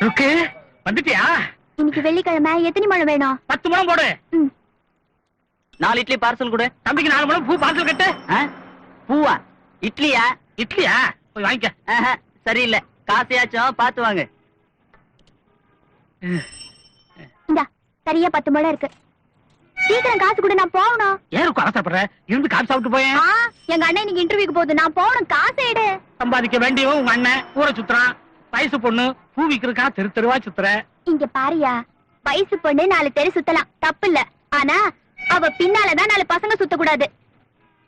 ருக்கு வந்துட்டியா? இன்னைக்கு வெள்ளிக்கிழமை எத்தனை முழம் வேணும்? 10 முழம் போடு. 4 இட்லி பார்சல் கொடு. தம்பிக்கு 4 முழம் பூ பார்சல் கட்டு. பூவா? இட்லியா? இட்லியா? போய் வாங்கிக்க. சரியில்லை, காசையாச்சும் பார்த்து வாங்க. இந்தா சரியா 10 முழம் இருக்கு. சீக்கிரம் காசு கூட, நான் போகணும். ஏன் ருக்கு அவசரப்படுற? இருந்து காசு சாப்பிட்டு போயேன். எங்க அண்ணன் இன்னைக்கு இன்டர்வியூக்கு போகுது, நான் போகணும். காசு எடு. சம்பாதிக்க வேண்டியவன் உங்க அண்ணன் ஊரை சுத்துறான். வயசு பொண்ணு பூ விக்கிறக்கா தெரு தெருவா சுத்துற. இங்க பாரியா, வயசு பொண்ணு 4 தெரு சுத்தலாம், தப்பு இல்ல. ஆனா அவ பின்னாலதான் 4 பசங்க சுத்த கூடாது.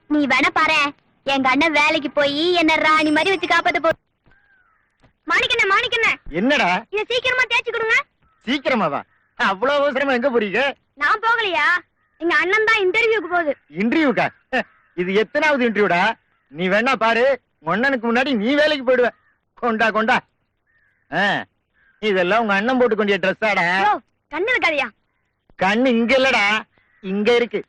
நீ வேணா பாரு, எங்க அண்ணன் வேலைக்கு போய் என்ன ராணி மாதிரி வச்சு காப்பாத்த போ. மாணிக்கண்ண என்னடா இத சீக்கிரமா தேய்ச்சி கொடுங்க. சீக்கிரமாவா? அவ்வளவு அவசரமா எங்க போறீங்க? நான் போகலையா, எங்க அண்ணன் தான் இன்டர்வியூக்கு போகுது. இன்டர்வியூக்கா? இது எத்தனாவது இன்டர்வியூடா? நீ வேணா பாரு, அண்ணனுக்கு முன்னாடி நீ வேலைக்கு போயிடுவ. கொண்டா கொண்டா. இதெல்லாம் உங்க அண்ணன் போட்டு கொண்டிய ட்ரெஸ்ஸாடா? கண்ணு இருக்காதியா? கண்ணு இங்க இல்லடா, இங்க இருக்கு.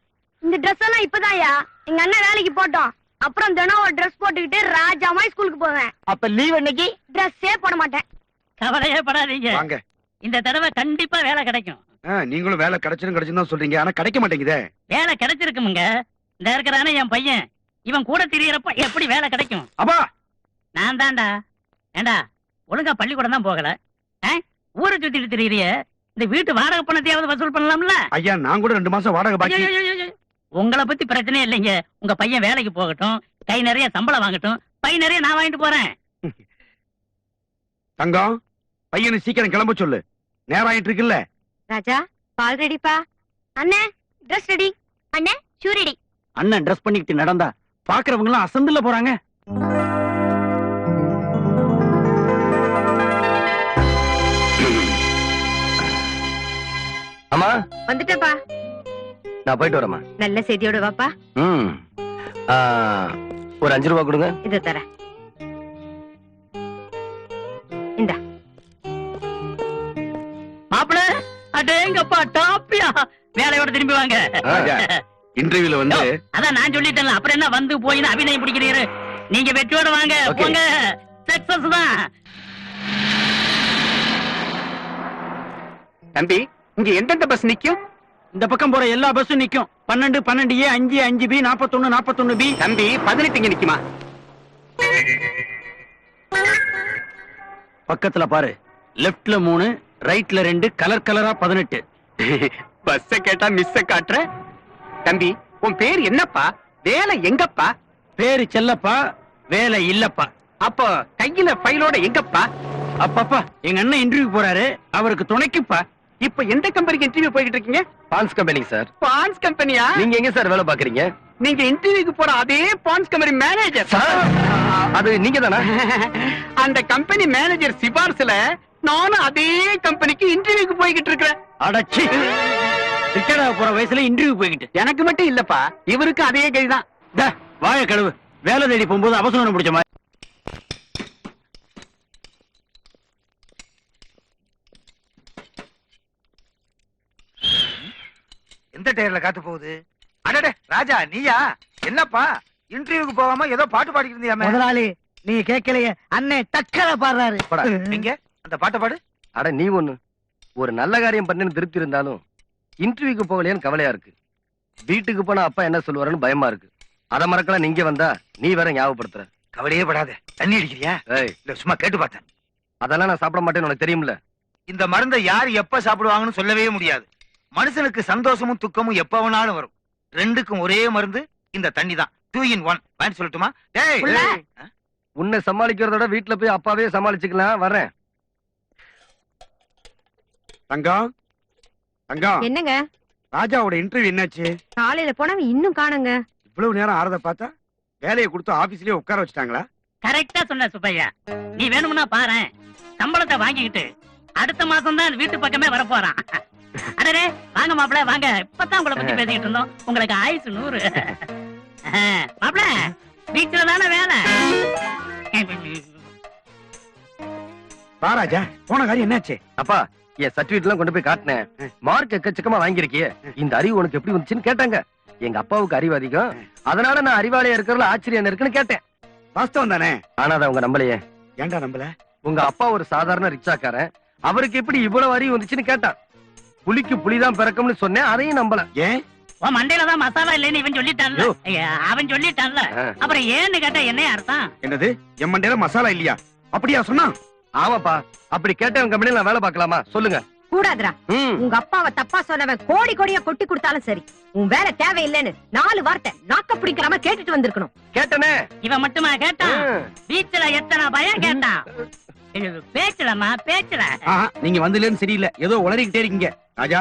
இந்த ட்ரெஸ் எல்லாம் இப்பதான்யா எங்க அண்ணன் வேலைக்கு போட்டோம். அப்புறம் தினம் ஒரு ட்ரெஸ் போட்டுக்கிட்டு ராஜாமாய் ஸ்கூலுக்கு போவேன். அப்ப லீவ் அன்னைக்கு ட்ரெஸ்ஸே போட மாட்டேன். கவலையே படாதீங்க, வாங்க. இந்த தடவை கண்டிப்பா வேலை கிடைக்கும். நீங்களும் வேலை கிடைச்சிரும் தான் சொல்றீங்க, ஆனா கிடைக்க மாட்டேங்குதே. வேலை கிடைச்சிருக்குமுங்க. இந்த இருக்கிறானே என் பையன், இவன் கூட திரியறப்ப எப்படி வேலை கிடைக்கும்? அப்பா நான் தான்டா. ஏண்டா ஒழுங்கா பள்ளிக்கூடம் தான் போகல, ஊரை சுத்திட்டு திரியறிய. இந்த வீட்டு வாடகை பணத்தையாவது வசூல் பண்ணலாம்ல? ஐயா, நான் கூட 2 மாசம் வாடகை பாக்கி. உங்களை பத்தி பிரச்சனையே இல்லைங்க. உங்க பையன் வேலைக்கு போகட்டும், கை நிறைய சம்பளம் வாங்கட்டும், பை நிறைய நான் வாங்கிட்டு போறேன். தங்கம், பையனை சீக்கிரம் கிளம்ப சொல்லு, நேரம் ஆயிட்டு இருக்குல்ல. ராஜா, பால் ரெடிப்பா. அண்ணே ட்ரெஸ் ரெடி. அண்ணே ஷூ ரெடி. அண்ணன் ட்ரெஸ் பண்ணிக்கிட்டு நடந்தா பாக்குறவங்க எல்லாம் அசந்துல போறாங்க. அம்மா வந்துட்டப்பா. நான் போயிட்டு வரேம்மா. நல்ல செய்தியோட வாப்பா. ஒரு 5 ரூபா கொடுங்க. இது தரேன். இந்தா. மாப்பிள அடேங்கப்பா, டாப்பியா. வேலையோட திரும்பி வாங்க. இன்டர்வியூல வந்து அதான் நான் சொல்லிட்டேன்ல, அப்புறம் என்ன வந்து போய் அபிநயம் பிடிக்கிறீரு? நீங்க வெற்றியோட வாங்க. போங்க, சக்சஸ் தான். தம்பி, இங்க எந்தெந்த பஸ் நிக்கும்? இந்த பக்கம் போற எல்லா பஸ்ஸும் நிக்கும். 12, 12A, 5, 5B, 41, 41B. தம்பி, 18 இங்க நிக்குமா? பக்கத்துல பாரு, லெப்ட்ல 3, ரைட்ல 2, கலர் கலரா 18. பஸ்ஸ கேட்டா மிஸ்ஸ காட்டுற. தம்பி, உன் பேர் என்னப்பா? வேலை எங்கப்பா? பேரு செல்லப்பா, வேலை இல்லப்பா. அப்போ கையில ஃபைலோட எங்கப்பா? அப்பப்பா, எங்க அண்ணன் இன்டர்வியூ போறாரு, அவருக்கு துணைக்குப்பா. இப்ப எந்த கம்பெனிக்கு இன்டர்வியூ போயிட்டு இருக்கீங்க? பான்ஸ் கம்பெனி சார். பான்ஸ் கம்பெனியா? நீங்க எங்க சார் வேலை பாக்குறீங்க? நீங்க இன்டர்வியூக்கு போற அதே பான்ஸ் கம்பெனி மேனேஜர். அது நீங்க தானா? அந்த கம்பெனி மேனேஜர் சிபார்சுல நானும் அதே கம்பெனிக்கு இன்டர்வியூக்கு போய்கிட்டு இருக்கிறேன். அடச்சி, ரிட்டையர்ட் ஆக போற வயசுல இன்டர்வியூ போய்கிட்டு. எனக்கு மட்டும் இல்லப்பா, இவருக்கு அதே கைதான். வாய கழுவு. வேலை தேடி போகும்போது அவசரம் பிடிச்ச மாதிரி. எந்த டயர்ல காத்து போகுது? அடடே ராஜா, நீயா? என்னப்பா இன்டர்வியூக்கு போகாம ஏதோ பாட்டு பாடிட்டு இருந்தியாமே? முதலாளி, நீங்க கேட்கலையே, அண்ணன் டக்கரை பாடுறாரு. நீங்க அந்த பாட்டை பாடு. அட நீ ஒண்ணு, ஒரு நல்ல காரியம் பண்ணு திருப்தி இருந்தாலும் இன்டர்வியூக்கு போகலையான்னு கவலையா இருக்கு. வீட்டுக்கு போனா அப்பா என்ன சொல்லுவாருன்னு பயமா இருக்கு. அத மறக்கலாம், நீங்க வந்தா நீ வேற ஞாபகப்படுத்துற. கவலையே படாத. தண்ணி அடிக்கிறியா? இல்ல சும்மா கேட்டு பார்த்தேன். அதெல்லாம் நான் சாப்பிட மாட்டேன்னு உனக்கு தெரியும்ல. இந்த மருந்தை யார் எப்ப சாப்பிடுவாங்கன்னு சொல்லவே முடியாது. மனுஷனுக்கு சந்தோஷமும் துக்கமும் எப்ப வேணாலும் வரும். ரெண்டுக்கும் ஒரே மருந்து இந்த தண்ணி தான். 2 in 1. வாங்கி சொல்லட்டுமா? உன்னை சமாளிக்கிறதோட வீட்டுல போய் அப்பாவே சமாளிச்சுக்கலாம். வர்றேன். தங்கம், தங்கம், என்னங்க? ராஜாவோட இன்டர்வியூ என்னாச்சு? காலையில போனவங்க இன்னும் காணுங்க. இவ்வளவு நேரம் ஆறத பார்த்தா வேலையை கொடுத்து ஆபீஸ்லயே உட்கார வச்சுட்டாங்களா? கரெக்டா சொன்ன சுப்பையா. நீ வேணும்னா பாரு, சம்பளத்தை வாங்கிக்கிட்டு அடுத்த மாசம் தான் வீட்டு பக்கமே வர போறான். அடே வாங்க மாப்பிள, வாங்க. இப்பதான் உங்களை பத்தி பேசிக்கிட்டு இருந்தோம். உங்களுக்கு ஆயுசு 100. மாப்பிள, வீட்டுல தானே வேலை. ராஜா, போன காரியம் என்னாச்சு? அப்பா, என் சர்டிபிகேட் எல்லாம் கொண்டு போய் காட்டினேன். மார்க் எக்கச்சக்கமா வாங்கிருக்கிய. இந்த அறிவு உனக்கு எப்படி வந்துச்சுன்னு கேட்டாங்க. எங்க அப்பாவுக்கு அறிவு அதிகம், அதனால நான் அறிவாளியா இருக்கிறதுல ஆச்சரியம் இருக்குன்னு கேட்டேன். வாஸ்தவம் தானே? ஆனா அதை அவங்க நம்பலையே. ஏன்டா நம்பல? உங்க அப்பா ஒரு சாதாரண ரிக்ஷாக்காரன், அவருக்கு எப்படி இவ்வளவு அறிவு வந்துச்சுன்னு கேட்டான். புலிக்கு புலிதான் பிறக்கும்னு சொன்னேன், அதையும் நம்பல. ஏன் உன் மண்டையில தான் மசாலா இல்லைன்னு இவன் சொல்லிட்டான்ல. ஐயா, அவன் சொல்லிட்டான்ல. அப்புறம் ஏன்னு கேட்டா என்ன அர்த்தம்? என்னது என் மண்டையில மசாலா இல்லையா? அப்படியா சொன்னா? ஆமாப்பா, அப்படி கேட்டவன் கம்பெனில நான் வேலை பார்க்கலாமா சொல்லுங்க? கூடாதுடா. ம். உங்க அப்பாவை தப்பா சொன்னவன் கோடி கோடியா கொட்டி கொடுத்தாலும் சரி, உன் வேலை தேவையில்லைன்னு 4 வார்த்தை நாக்க பிடிக்காம கேட்டுட்டு வந்திருக்கணும். கேட்டனே. இவன் மட்டுமா கேட்டான்? ம். பீச்சுல எத்தனை பயம் கேட்டான். இது பேச்சுலமா பேச்சுல. ஆஹா, நீங்க வந்துலன்னு சரியில்லை, ஏதோ உளறிக்கிட்டே இருக்கீங்க. ராஜா,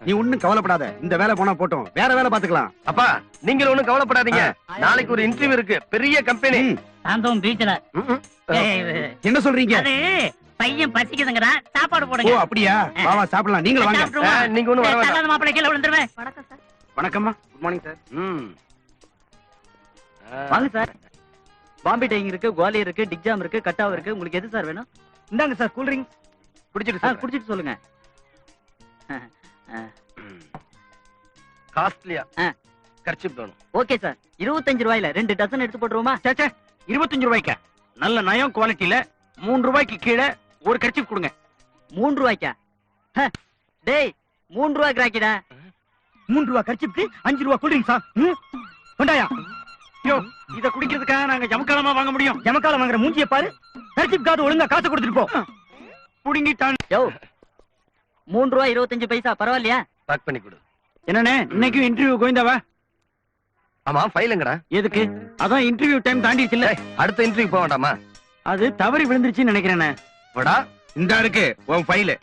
நீ ஒண்ணும் கவலைப்படாத, இந்த வேலை போனா போட்டோம், வேற வேலை பாத்துக்கலாம். அப்பா, நீங்களும் ஒண்ணும் கவலைப்படாதீங்க. நாளைக்கு ஒரு இன்டர்வியூ இருக்கு, பெரிய கம்பெனி. சாந்தோம் பீச்சுல. என்ன சொல்றீங்க? அது பையன் பசிக்குதுங்கடா, சாப்பாடு ஓ போடுங்க. அப்படியா? வாவா சாப்பிடலாம், நீங்களும் வாங்க. சாப்பிட்டுருவோம். நீங்க ஒண்ணும் வர வேண்டாம். தள்ளாத மாப்பிள்ளை கீழே விழுந்துருவேன். வணக்கம் சார். வணக்கம்மா. Good morning sir. ம். வாங்க சார். பாம்பே டைங் இருக்கு, குவாலியர் இருக்கு, டிக்ஜாம் இருக்கு, கட்டாவ் இருக்கு. உங்களுக்கு எது சார் வேணும்? இந்தாங்க சார் கூல் ட்ரிங்க்ஸ். குடிச்சிட்டு சார். குடிச்சிட்டு சொல்லுங்க. காஸ்ட்லியா கர்ச்சிப் வேணும். Okay sir. 25 ரூபாயில 2 டசன் எடுத்து போட்டுருவோமா? சேச்சே, 25 ரூபாய்க்கா? நல்ல நயம் குவாலிட்டியில 3 ரூபாய்க்கு கீழே ஒரு கர்ச்சிப் கொடுங்க. 3 ரூபாய்க்கா? ஹ, டேய் 3 ரூபாய்க்கு ராக்கிடா. 3 ரூபாய் கர்ச்சிப்க்கு 5 ரூபாய் கூல் ட்ரிங்க்ஸா? கொண்டாயா. யோ, இத குடிக்கிறதுக்காக நாங்க ஜமக்காலமா வாங்க முடியும்? ஜமக்காலம் வாங்குற மூஞ்சிய பாரு. கர்ச்சிப் காது ஒழுங்கா காசு கொடுத்துட்டு போ. புடிங்கிட்டான். யோ 3 ரூபாய் 25 பைசா பரவாயில்லையா? பேக் பண்ணி கொடு. என்னண்ணே, இன்னைக்கும் இன்டர்வியூ கோயிந்தாவா? ஆமா, ஃபைல் எங்கடா? எதுக்கு? அதான் இன்டர்வியூ டைம் தாண்டிடுச்சுல்ல. ஏய், அடுத்த இன்டர்வியூ போக வேண்டாமா? அது தவறி விழுந்துருச்சுன்னு நினைக்கிறேனே. வடா. இந்த இருக்கு உன் ஃபைல்.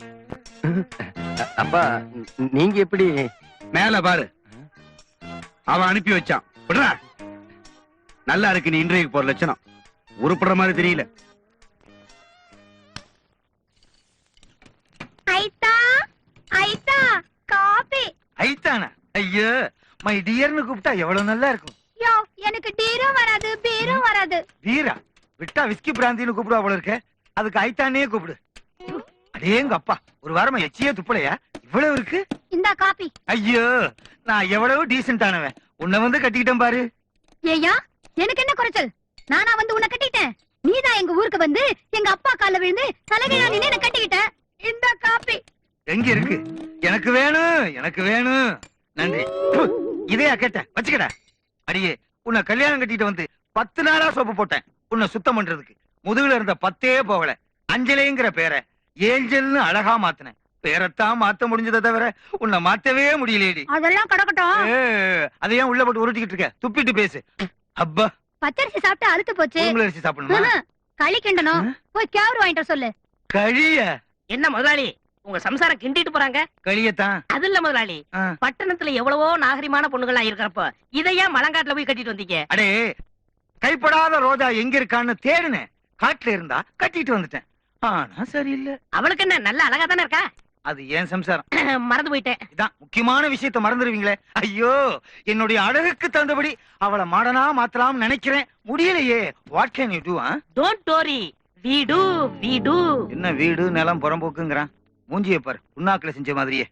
அப்பா, நீங்க எப்படி? மேல பாரு, அவன் அனுப்பி வச்சான். விடுறா. நல்லா இருக்கு, நீ இன்டர்வியூ போற லட்சணம். உருப்படுற மாதிரி தெரியல. ஐத்தா ஐத்தா காபி. ஐத்தானா? ஐயோ, மை டியர்னு கூப்பிட்டா எவ்வளவு நல்லா இருக்கும். யோ, எனக்கு டீரும் வராது பீரும் வராது. வீரா விட்டா விஸ்கி பிராந்தின்னு கூப்பிடுவா போல இருக்க, அதுக்கு ஐத்தானே கூப்பிடு. அடேங்க அப்பா, ஒரு வாரமா எச்சியே துப்பலையா? இவ்வளவு இருக்கு. இந்த காபி. ஐயோ, நான் எவ்வளவு டீசென்டானவன், உன்னை வந்து கட்டிக்கிட்டேன் பாரு. ஏயா, எனக்கு என்ன குறைச்சல்? நானா வந்து உன்னை கட்டிட்டேன்? நீதான் எங்க ஊருக்கு வந்து எங்க அப்பா கால்ல விழுந்து தலைகையா நின்னு என்ன கட்டிக்கிட்ட. இந்த காபி எங்க இருக்கு? எனக்கு வேணும், எனக்கு வேணும். நன்றி. ப்பு, இதையா கேட்ட? வச்சுக்கடா. அடியே, உன்னை கல்யாணம் கட்டிட்டு வந்து 10 நாளா சோப்பு போட்டேன் உன்னை சுத்தம் பண்றதுக்கு. முதுகுல இருந்த 10 போகல. அஞ்சலிங்கிற பேரை ஏஞ்சல்னு அழகா மாத்தினேன். பேரத்தான் மாத்த முடிஞ்சதை தவிர உன்னை மாத்தவே முடியலேடி. அதெல்லாம் கடக்கட்டும். அதையும் உள்ள போட்டு உருட்டிக்கிட்டு இருக்க? துப்பிட்டு பேசு. அப்பா, பச்சரிசி சாப்பிட்டு அழுத்து போச்சு. உங்களை அரிசி சாப்பிடணுமா? களி கிண்டணும். போய் கேவரு வாங்கிட்டு வர சொல்லு. கழிய என்ன முதலாளி, உங்க சம்சாரம் கிண்டிட்டு போறாங்க? களியத்தான். அது இல்ல முதலாளி, ஆ. பட்டணத்துல எவ்வளவோ நாகரிகமான பொண்ணுகளா இருக்கிறப்ப இதையா மலங்காட்டுல போய் கட்டிட்டு வந்தீங்க? அடே, கைப்படாத ரோஜா எங்க இருக்கான்னு தேடுனேன். காட்டுல இருந்தா கட்டிட்டு வந்துட்டேன். ஆனா சரியில்லை. அவளுக்கு என்ன நல்ல அழகா தானே இருக்கா? அது ஏன் சம்சாரம். மறந்து போயிட்டேன். இதான் முக்கியமான விஷயத்த மறந்துடுவீங்களே. ஐயோ, என்னுடைய அழகுக்கு தகுந்தபடி அவளை மாடனா மாத்தலாம் நினைக்கிறேன், முடியலையே. What can you to? Don't worry, we do. என்ன வீடு நிலம் புறம்போக்குங்கிறான்? மூஞ்சிய பாரு, புண்ணாக்குல செஞ்ச மாதிரியே.